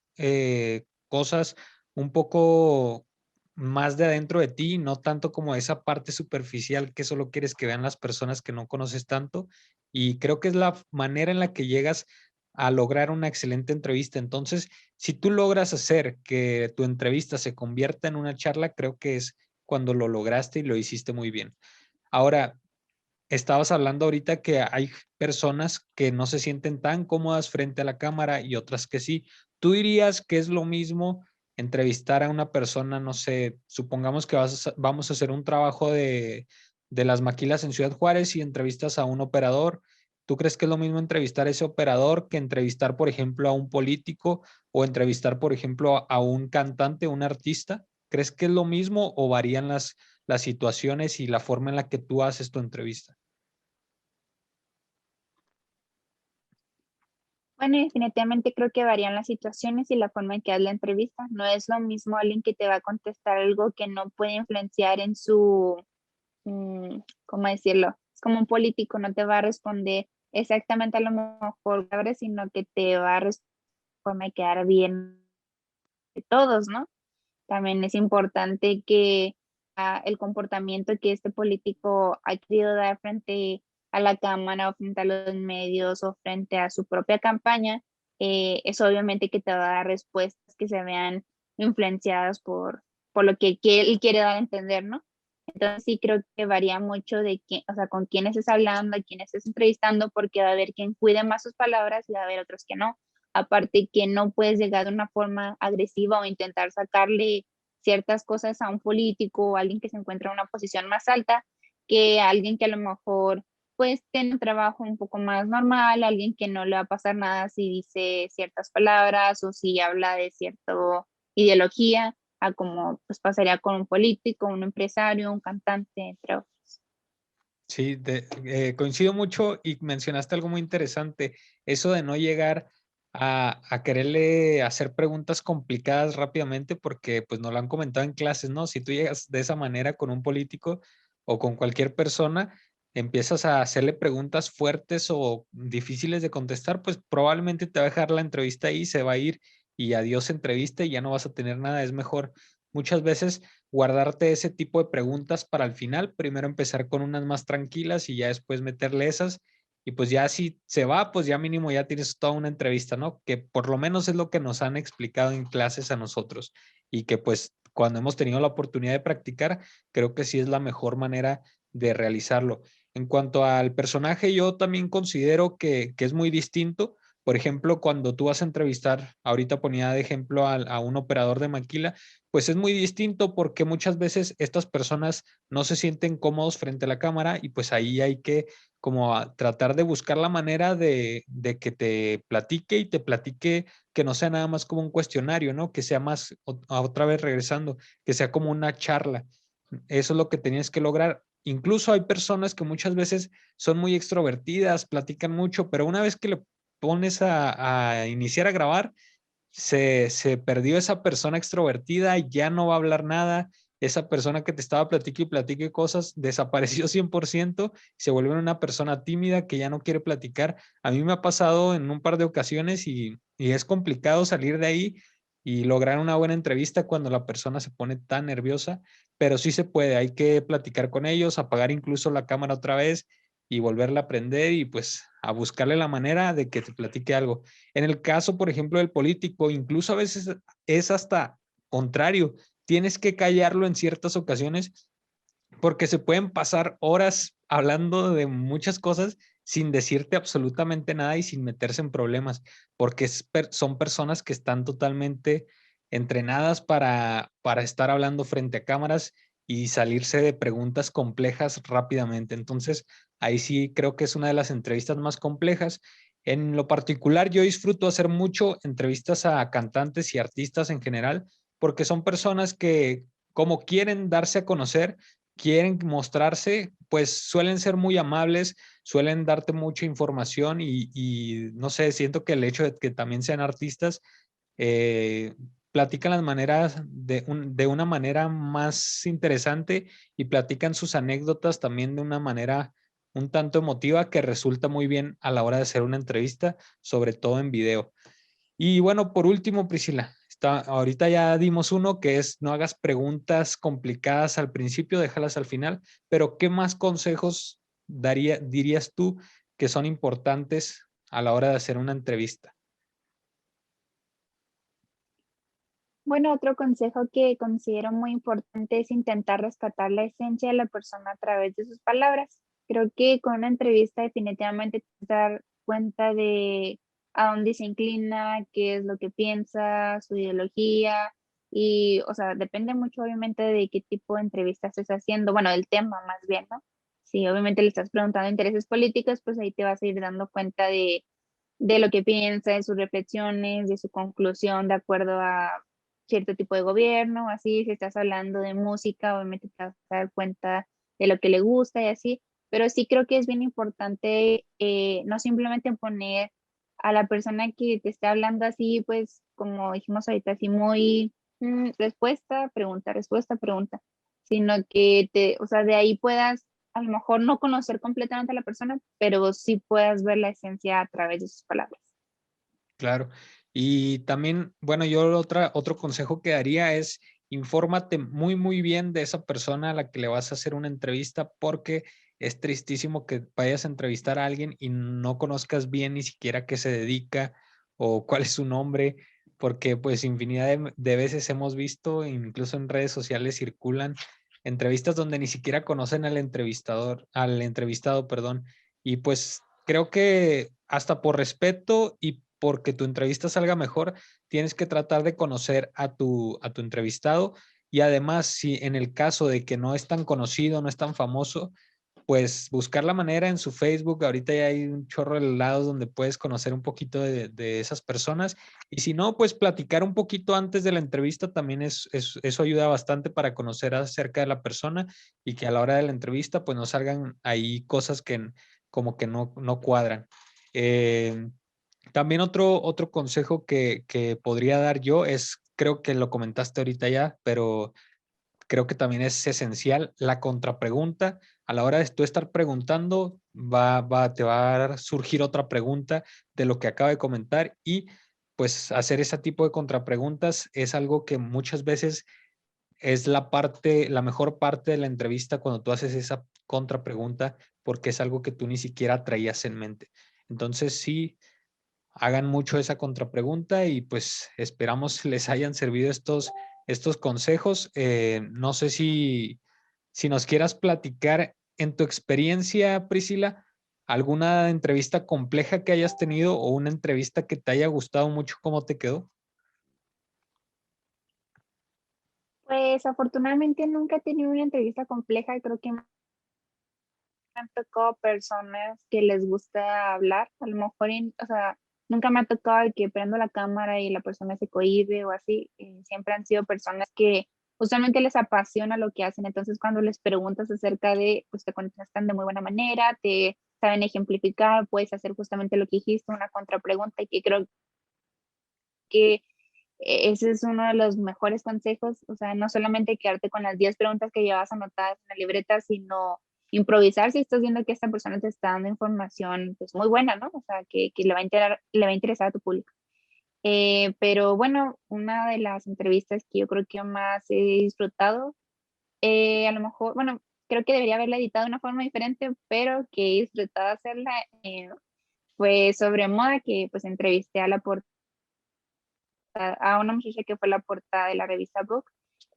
cosas un poco más de adentro de ti, no tanto como esa parte superficial que solo quieres que vean las personas que no conoces tanto. Y creo que es la manera en la que llegas a lograr una excelente entrevista. Entonces, si tú logras hacer que tu entrevista se convierta en una charla, creo que es cuando lo lograste y lo hiciste muy bien. Ahora, estabas hablando ahorita que hay personas que no se sienten tan cómodas frente a la cámara y otras que sí. ¿Tú dirías que es lo mismo entrevistar a una persona, no sé, supongamos que vamos a hacer un trabajo de las maquilas en Ciudad Juárez y entrevistas a un operador? ¿Tú crees que es lo mismo entrevistar a ese operador que entrevistar, por ejemplo, a un político o entrevistar, por ejemplo, a un cantante, un artista? ¿Crees que es lo mismo o varían las situaciones y la forma en la que tú haces tu entrevista? Bueno, definitivamente creo que varían las situaciones y la forma en que haz la entrevista. No es lo mismo alguien que te va a contestar algo que no puede influenciar en ¿cómo decirlo? Es como un político, no te va a responder exactamente a lo mejor palabras, sino que te va a responder de forma de quedar bien de todos, ¿no? También es importante que el comportamiento que este político ha querido dar frente a la Cámara o frente a los medios o frente a su propia campaña, es obviamente que te va a dar respuestas que se vean influenciadas por lo que él quiere dar a entender, ¿no? Entonces sí creo que varía mucho de quién, o sea, con quién estés hablando, a quién estés entrevistando, porque va a haber quien cuide más sus palabras y va a haber otros que no. Aparte que no puedes llegar de una forma agresiva o intentar sacarle ciertas cosas a un político o a alguien que se encuentra en una posición más alta que a alguien que a lo mejor pues tiene un trabajo un poco más normal, alguien que no le va a pasar nada si dice ciertas palabras o si habla de cierta ideología, a como pues pasaría con un político, un empresario, un cantante, entre otros. Sí, coincido mucho y mencionaste algo muy interesante, eso de no llegar a quererle hacer preguntas complicadas rápidamente porque pues nos lo han comentado en clases, ¿no? Si tú llegas de esa manera con un político o con cualquier persona, empiezas a hacerle preguntas fuertes o difíciles de contestar, pues probablemente te va a dejar la entrevista ahí, se va a ir y adiós entrevista y ya no vas a tener nada. Es mejor muchas veces guardarte ese tipo de preguntas para el final, primero empezar con unas más tranquilas y ya después meterle esas. Y pues ya si se va, pues ya mínimo ya tienes toda una entrevista, ¿no? Que por lo menos es lo que nos han explicado en clases a nosotros y que pues cuando hemos tenido la oportunidad de practicar, creo que sí es la mejor manera de realizarlo. En cuanto al personaje, yo también considero que es muy distinto. Por ejemplo, cuando tú vas a entrevistar, ahorita ponía de ejemplo a un operador de maquila, pues es muy distinto porque muchas veces estas personas no se sienten cómodos frente a la cámara y pues ahí hay que como tratar de buscar la manera de que te platique y te platique que no sea nada más como un cuestionario, ¿no? Que sea más, otra vez regresando, que sea como una charla. Eso es lo que tenías que lograr. Incluso hay personas que muchas veces son muy extrovertidas, platican mucho, pero una vez que le pones a iniciar a grabar, se perdió esa persona extrovertida, ya no va a hablar nada, esa persona que te estaba platique y platique cosas desapareció 100%, se vuelve una persona tímida que ya no quiere platicar. A mí me ha pasado en un par de ocasiones y es complicado salir de ahí y lograr una buena entrevista cuando la persona se pone tan nerviosa, pero sí se puede, hay que platicar con ellos, apagar incluso la cámara otra vez y volverla a prender y pues a buscarle la manera de que te platique algo. En el caso, por ejemplo, del político, incluso a veces es hasta contrario. Tienes que callarlo en ciertas ocasiones porque se pueden pasar horas hablando de muchas cosas sin decirte absolutamente nada y sin meterse en problemas, porque son personas que están totalmente entrenadas para estar hablando frente a cámaras y salirse de preguntas complejas rápidamente. Entonces, ahí sí creo que es una de las entrevistas más complejas. En lo particular, yo disfruto hacer mucho entrevistas a cantantes y artistas en general, porque son personas que, como quieren darse a conocer, quieren mostrarse, pues suelen ser muy amables, suelen darte mucha información y no sé, siento que el hecho de que también sean artistas, eh, platican las maneras de una manera más interesante y platican sus anécdotas también de una manera un tanto emotiva que resulta muy bien a la hora de hacer una entrevista, sobre todo en video. Y bueno, por último, Priscila, ahorita ya dimos uno que es no hagas preguntas complicadas al principio, déjalas al final, pero ¿qué más consejos dirías tú que son importantes a la hora de hacer una entrevista? Bueno, otro consejo que considero muy importante es intentar rescatar la esencia de la persona a través de sus palabras. Creo que con una entrevista definitivamente te vas a dar cuenta de a dónde se inclina, qué es lo que piensa, su ideología y, o sea, depende mucho obviamente de qué tipo de entrevista estés haciendo, bueno, del tema más bien, ¿no? Si obviamente le estás preguntando intereses políticos, pues ahí te vas a ir dando cuenta de lo que piensa, de sus reflexiones, de su conclusión de acuerdo a cierto tipo de gobierno, así, si estás hablando de música, obviamente te vas a dar cuenta de lo que le gusta y así, pero sí creo que es bien importante no simplemente poner a la persona que te está hablando así, pues como dijimos ahorita, así muy respuesta, pregunta, pregunta, sino que te, o sea, de ahí puedas a lo mejor no conocer completamente a la persona, pero sí puedas ver la esencia a través de sus palabras. Claro. Y también, bueno, yo otro consejo que daría es infórmate muy, muy bien de esa persona a la que le vas a hacer una entrevista, porque es tristísimo que vayas a entrevistar a alguien y no conozcas bien ni siquiera qué se dedica o cuál es su nombre, porque pues infinidad de veces hemos visto, incluso en redes sociales circulan entrevistas donde ni siquiera conocen al entrevistado, perdón, y pues creo que hasta por respeto y porque tu entrevista salga mejor, tienes que tratar de conocer a tu entrevistado y además, si en el caso de que no es tan conocido, no es tan famoso, pues buscar la manera en su Facebook. Ahorita ya hay un chorro de lados donde puedes conocer un poquito de esas personas. Y si no, pues platicar un poquito antes de la entrevista también eso ayuda bastante para conocer acerca de la persona y que a la hora de la entrevista pues no salgan ahí cosas que como que no cuadran. Eh, También otro consejo que podría dar yo es, creo que lo comentaste ahorita ya, pero creo que también es esencial la contrapregunta. A la hora de tú estar preguntando, te va a surgir otra pregunta de lo que acabo de comentar y pues hacer ese tipo de contrapreguntas es algo que muchas veces es la mejor parte de la entrevista cuando tú haces esa contrapregunta porque es algo que tú ni siquiera traías en mente. Entonces sí, hagan mucho esa contrapregunta y pues esperamos les hayan servido estos consejos. No sé si nos quieras platicar en tu experiencia, Priscila, alguna entrevista compleja que hayas tenido o una entrevista que te haya gustado mucho, ¿cómo te quedó? Pues afortunadamente nunca he tenido una entrevista compleja, creo que me han tocado personas que les gusta hablar, a lo mejor, o sea, nunca me ha tocado el que prendo la cámara y la persona se cohíbe o así, siempre han sido personas que usualmente les apasiona lo que hacen, entonces cuando les preguntas acerca de, pues te contestan de muy buena manera, te saben ejemplificar, puedes hacer justamente lo que dijiste, una contrapregunta y que creo que ese es uno de los mejores consejos, o sea, no solamente quedarte con las 10 preguntas que llevas anotadas en la libreta, sino improvisar si estás viendo que esta persona te está dando información pues muy buena, ¿no? O sea, que le va a interesar a tu público. Pero bueno, una de las entrevistas que yo creo que más he disfrutado, a lo mejor, bueno, creo que debería haberla editado de una forma diferente, pero que he disfrutado hacerla, fue sobre moda, que pues entrevisté a a una muchacha que fue la portada de la revista Vogue.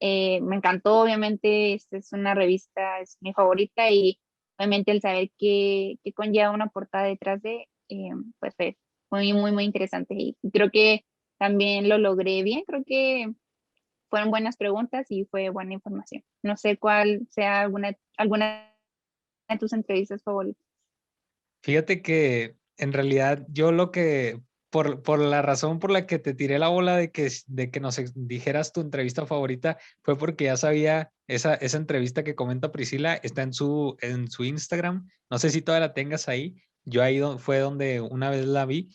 Me encantó, obviamente, esta es una revista, es mi favorita y obviamente el saber que conlleva una portada detrás pues fue muy interesante y creo que también lo logré bien, creo que fueron buenas preguntas y fue buena información. No sé cuál sea alguna de tus entrevistas favoritas. Fíjate que en realidad yo por la razón por la que te tiré la bola de que nos dijeras tu entrevista favorita fue porque ya sabía esa entrevista que comenta Priscila, está en su Instagram. No sé si todavía la tengas ahí. Yo ahí fue donde una vez la vi.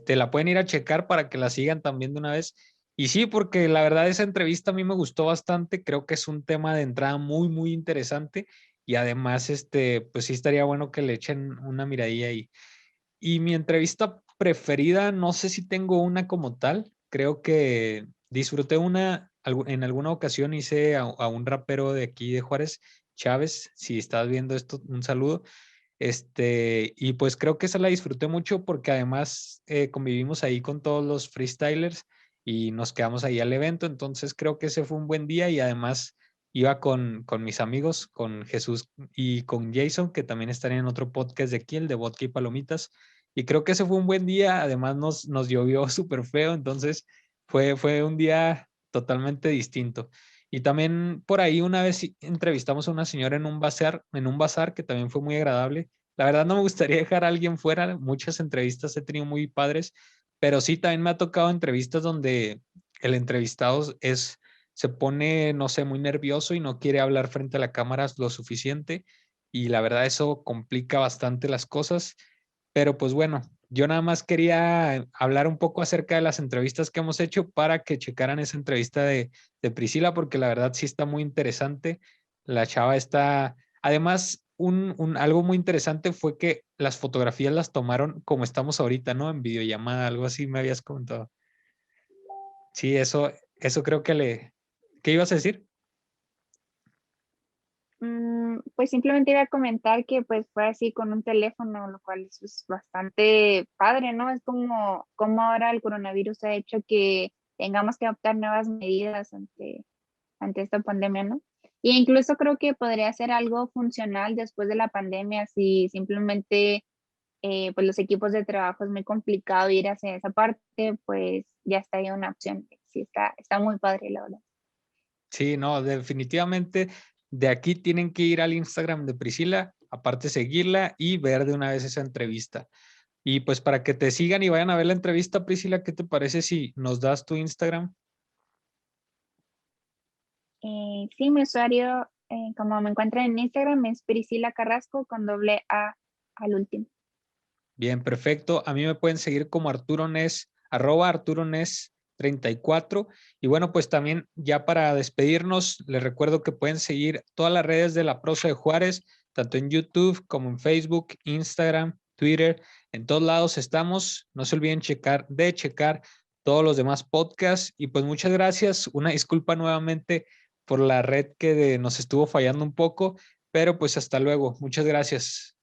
La pueden ir a checar para que la sigan también de una vez. Y sí, porque la verdad esa entrevista a mí me gustó bastante. Creo que es un tema de entrada muy interesante y además, pues sí estaría bueno que le echen una miradilla ahí. Y mi entrevista preferida, no sé si tengo una como tal, creo que disfruté en alguna ocasión hice a un rapero de aquí de Juárez, Chávez, si estás viendo esto, un saludo. Y pues creo que esa la disfruté mucho porque además convivimos ahí con todos los freestylers y nos quedamos ahí al evento, entonces creo que ese fue un buen día y además iba con mis amigos, con Jesús y con Jason, que también están en otro podcast de aquí, el de Vodka y Palomitas, y creo que ese fue un buen día, además nos llovió súper feo, entonces fue un día totalmente distinto. Y también por ahí una vez entrevistamos a una señora en un bazar que también fue muy agradable. La verdad no me gustaría dejar a alguien fuera, muchas entrevistas he tenido muy padres, pero sí también me ha tocado entrevistas donde el entrevistado se pone, no sé, muy nervioso y no quiere hablar frente a la cámara lo suficiente y la verdad eso complica bastante las cosas, pero pues bueno, yo nada más quería hablar un poco acerca de las entrevistas que hemos hecho para que checaran esa entrevista de Priscila, porque la verdad sí está muy interesante. La chava está, además, algo muy interesante fue que las fotografías las tomaron como estamos ahorita, ¿no? En videollamada, algo así me habías comentado. Sí, eso creo ¿qué ibas a decir? Pues simplemente iba a comentar que pues fue así con un teléfono, lo cual es bastante padre, ¿no? Es como ahora el coronavirus ha hecho que tengamos que adoptar nuevas medidas ante esta pandemia, ¿no? Y incluso creo que podría ser algo funcional después de la pandemia si simplemente pues los equipos de trabajo es muy complicado ir hacia esa parte, pues ya está ahí una opción. Sí, está muy padre, la verdad. Sí, no, definitivamente de aquí tienen que ir al Instagram de Priscila. aparte seguirla y ver de una vez esa entrevista. Y pues para que te sigan y vayan a ver la entrevista, Priscila, ¿qué te parece si nos das tu Instagram? Sí, mi usuario, como me encuentran en Instagram, es Priscila Carrasco con doble A al último. Bien, perfecto. A mí me pueden seguir como Arturo Nes, @ArturoNes34. Y bueno, pues también ya para despedirnos, les recuerdo que pueden seguir todas las redes de La Prosa de Juárez, tanto en YouTube como en Facebook, Instagram, Twitter. En todos lados estamos. No se olviden de checar todos los demás podcasts. Y pues muchas gracias. Una disculpa nuevamente por la red que nos estuvo fallando un poco, pero pues hasta luego. Muchas gracias.